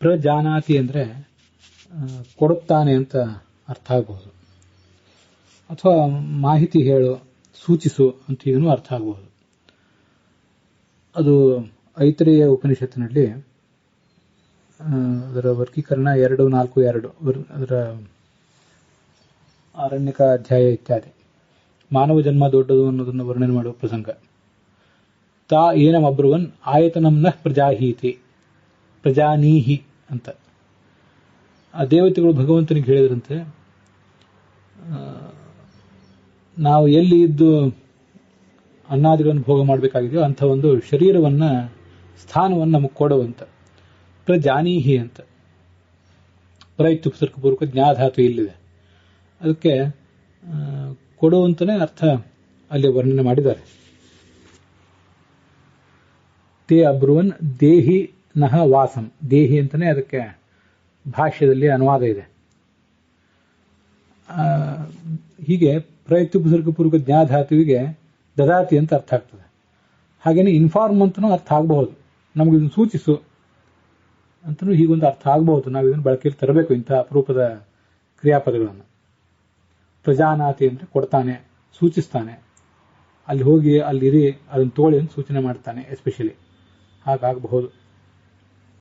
ಪ್ರಜಾನಾತಿ ಅಂದರೆ ಕೊಡುತ್ತಾನೆ ಅಂತ ಅರ್ಥ ಆಗಬಹುದು, ಅಥವಾ ಮಾಹಿತಿ ಹೇಳು, ಸೂಚಿಸು ಅಂತ ಇದನ್ನು ಅರ್ಥ ಆಗಬಹುದು. ಅದು ಐತರೇಯ ಉಪನಿಷತ್ತಿನಲ್ಲಿ ಅದರ ವರ್ಗೀಕರಣ 2.4.2 ಅದರ ಆರಣ್ಯಕ ಅಧ್ಯಾಯ ಇತ್ಯಾದಿ. ಮಾನವ ಜನ್ಮ ದೊಡ್ಡದು ಅನ್ನೋದನ್ನು ವರ್ಣನೆ ಮಾಡುವ ಪ್ರಸಂಗ. ತಾ ಏನಮಬ್ರುವನ್ ಆಯತನಂ ನ ಪ್ರಜಾಹೀತಿ ಪ್ರಜಾನೀಹಿ ಅಂತ ಆ ದೇವತೆಗಳು ಭಗವಂತನಿಗೆ ಹೇಳಿದ್ರಂತೆ, ನಾವು ಎಲ್ಲಿ ಇದ್ದು ಅನ್ನಾದಿಗಳನ್ನು ಭೋಗ ಮಾಡಬೇಕಾಗಿದೆಯೋ ಅಂಥ ಒಂದು ಶರೀರವನ್ನ ಸ್ಥಾನವನ್ನು ನಮಗೆ ಕೊಡುವಂತ. ಪ್ರಜಾನೀಹಿ ಅಂತ ಪ್ರಯುಕ್ತಪೂರ್ವಕ ಜ್ಞಾಧಾತು ಇಲ್ಲಿದೆ, ಅದಕ್ಕೆ ಕೊಡುವಂತನೇ ಅರ್ಥ ಅಲ್ಲಿ ವರ್ಣನೆ ಮಾಡಿದ್ದಾರೆ. ತೇ ಅಬ್ರುವನ್ ದೇಹಿ ನಹ ವಾಸಂ, ದೇಹಿ ಅಂತಾನೆ ಅದಕ್ಕೆ ಭಾಷ್ಯದಲ್ಲಿ ಅನುವಾದ ಇದೆ. ಹೀಗೆ ಪ್ರಯುಕ್ತಪೂರ್ವಕ ಜ್ಞಾಧಾತುವಿಗೆ ದದಾತಿ ಅಂತ ಅರ್ಥ ಆಗ್ತದೆ. ಹಾಗೇನೆ ಇನ್ಫಾರ್ಮ್ ಅಂತನೂ ಅರ್ಥ ಆಗಬಹುದು, ನಮ್ಗೆ ಇದನ್ನು ಸೂಚಿಸು ಅಂತನೂ ಹೀಗೊಂದು ಅರ್ಥ ಆಗಬಹುದು. ನಾವು ಇದನ್ನು ಬಳಕೆಯಲ್ಲಿ ತರಬೇಕು ಇಂತಹ ಅಪರೂಪದ ಕ್ರಿಯಾಪದಗಳನ್ನು. ಪ್ರಜಾನಾತಿ ಅಂದ್ರೆ ಕೊಡ್ತಾನೆ, ಸೂಚಿಸ್ತಾನೆ, ಅಲ್ಲಿ ಹೋಗಿ ಅಲ್ಲಿರಿ, ಅದನ್ನು ತೋಳಿ ಅಂತ ಸೂಚನೆ ಮಾಡ್ತಾನೆ ಎಸ್ಪೆಷಲಿ, ಹಾಗಾಗಬಹುದು.